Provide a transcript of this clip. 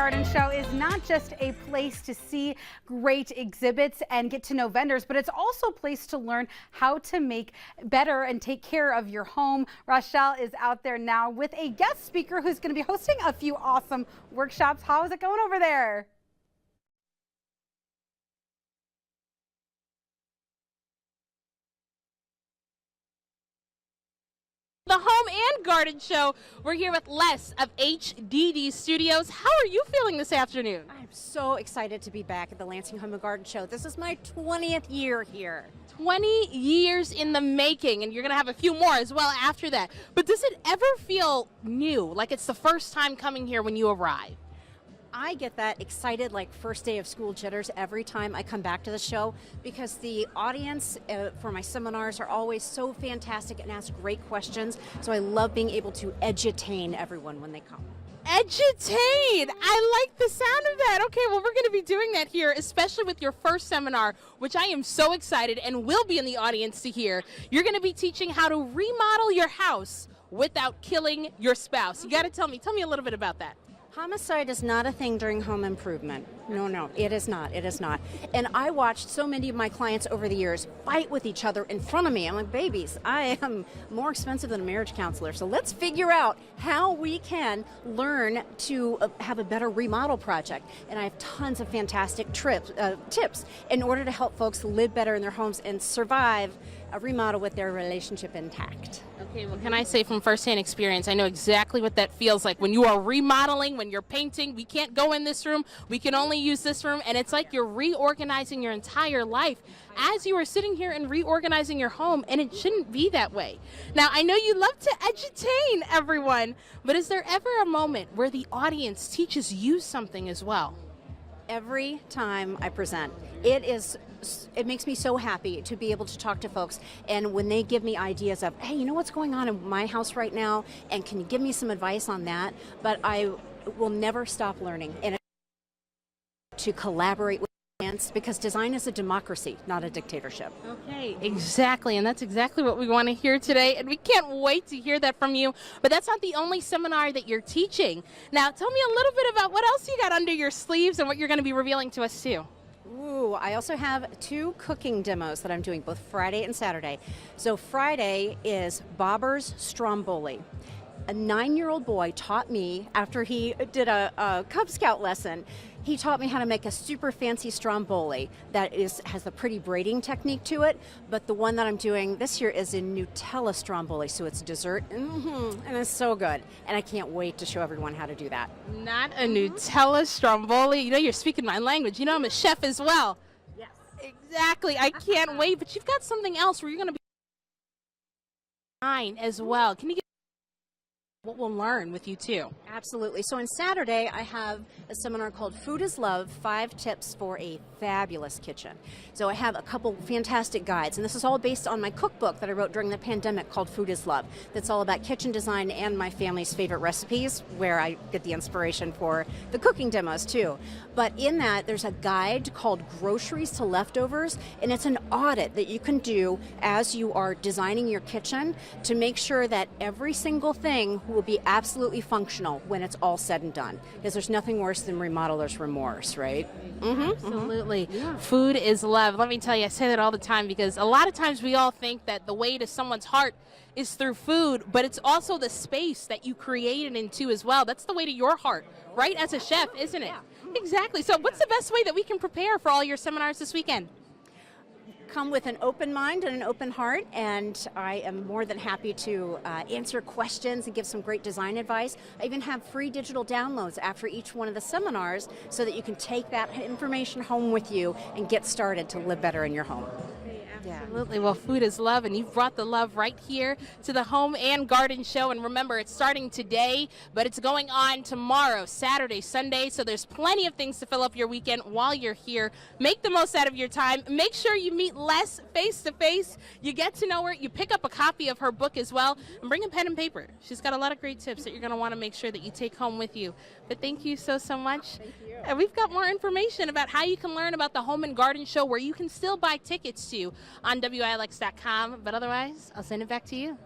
Garden Show is not just a place to see great exhibits and get to know vendors, but it's also a place to learn how to make better and take care of your home. Rochelle is out there now with a guest speaker who's going to be hosting a few awesome workshops. How is it going over there? The Home and Garden Show. We're here with Les of HDD Studios. How are you feeling this afternoon? I'm so excited to be back at the Lansing Home and Garden Show. This is my 20th year here. 20 years in the making, and you're going to have a few more as well after that. But does it ever feel new, like it's the first time coming here when you arrive? I get that excited like first day of school jitters every time I come back to the show because the audience for my seminars are always so fantastic and ask great questions. So I love being able to edutain everyone when they come. Edutain! I like the sound of that. Okay, well, we're going to be doing that here, especially with your first seminar, which I am so excited and will be in the audience to hear. You're going to be teaching how to remodel your house without killing your spouse. You got to tell me a little bit about that. Homicide is not a thing during home improvement. No, it is not. It is not. And I watched so many of my clients over the years fight with each other in front of me. I'm like, babies, I am more expensive than a marriage counselor. So let's figure out how we can learn to have a better remodel project. And I have tons of fantastic tips in order to help folks live better in their homes and survive a remodel with their relationship intact. Okay, well, can I say from firsthand experience, I know exactly what that feels like when you are remodeling, when you're painting. We can't go in this room, we can only use this room, and it's like you're reorganizing your entire life as you are sitting here and reorganizing your home, and it shouldn't be that way. Now, I know you love to edutain everyone, but is there ever a moment where the audience teaches you something as well? Every time I present, it makes me so happy to be able to talk to folks, and when they give me ideas of, hey, you know what's going on in my house right now, and can you give me some advice on that? But I will never stop learning and to collaborate with clients because design is a democracy, not a dictatorship. Okay, exactly, and that's exactly what we want to hear today, and we can't wait to hear that from you. But that's not the only seminar that you're teaching. Now, tell me a little bit about what else you got under your sleeves and what you're going to be revealing to us too. Ooh, I also have 2 cooking demos that I'm doing both Friday and Saturday. So Friday is Bobber's Stromboli. A 9-year-old boy taught me, after he did a Cub Scout lesson, he taught me how to make a super fancy stromboli that has a pretty braiding technique to it, but the one that I'm doing this year is a Nutella stromboli, so it's dessert, and it's so good, and I can't wait to show everyone how to do that. Not a Nutella stromboli. You know, you're speaking my language. You know, I'm a chef as well. Yes. Exactly. I can't wait, but you've got something else where you're going to be fine as well. Can you what we'll learn with you too? Absolutely. So on Saturday, I have a seminar called Food is Love, 5 Tips for a Fabulous Kitchen. So I have a couple fantastic guides, and this is all based on my cookbook that I wrote during the pandemic called Food is Love. That's all about kitchen design and my family's favorite recipes, where I get the inspiration for the cooking demos too. But in that, there's a guide called Groceries to Leftovers, and it's an audit that you can do as you are designing your kitchen to make sure that every single thing will be absolutely functional when it's all said and done. Because there's nothing worse than remodeler's remorse, right? Absolutely. Yeah. Food is love. Let me tell you, I say that all the time because a lot of times we all think that the way to someone's heart is through food, but it's also the space that you create it into as well. That's the way to your heart, right? As a chef, isn't it? Yeah. Exactly. So what's the best way that we can prepare for all your seminars this weekend? Come with an open mind and an open heart, and I am more than happy to answer questions and give some great design advice. I even have free digital downloads after each one of the seminars so that you can take that information home with you and get started to live better in your home. Absolutely. Well, food is love, and you've brought the love right here to the Home and Garden Show. And remember, it's starting today, but it's going on tomorrow, Saturday, Sunday. So there's plenty of things to fill up your weekend while you're here. Make the most out of your time. Make sure you meet Les face to face. You get to know her. You pick up a copy of her book as well, and bring a pen and paper. She's got a lot of great tips that you're going to want to make sure that you take home with you. But thank you so much. Thank you. And we've got more information about how you can learn about the Home and Garden Show, where you can still buy tickets to on WILX.com. But otherwise, I'll send it back to you.